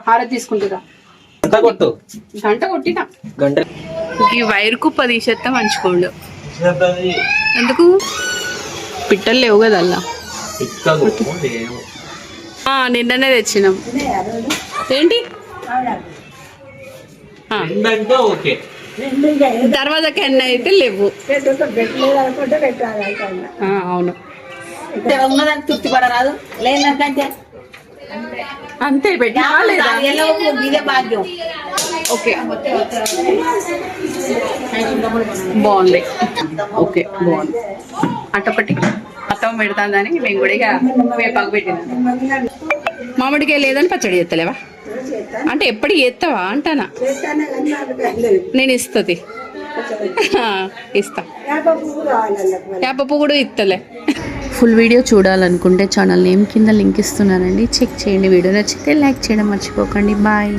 హారతి తీసుకుంటుందా గంట కొట్టినా ఈ వైర్ కుప్ప తీసేస్తే మంచుకోండు. ఎందుకు పిట్టలు లేవు కదా అలా. నిన్ననే తెచ్చినాం. ఏంటి దర్వాజాకి ఎన్న అయితే లేవు. అవును తృప్తి పడరాదు లేదంటే అంతే పెట్టినా లేదా. భాగ్యం. ఓకే బాగుంది. ఓకే బాగుంది. అటొకటి మొత్తం పెడతాందని మేము కూడా ఇక వేపాకు పెట్టినాం. మామిడికాయ లేదని పచ్చడి చేస్తలేవా అంటే ఎప్పటి చేస్తావా అంటానా. నేను ఇస్తుంది ఇస్తా. వేప పువ్వు కూడా ఇస్తలే. ఫుల్ వీడియో చూడాలనుకుంటే ఛానల్ నేమ్ కింద లింక్ ఇస్తున్నానండి, చెక్ చేయండి. వీడియో నచ్చితే లైక్ చేయడం మర్చిపోకండి. బాయ్.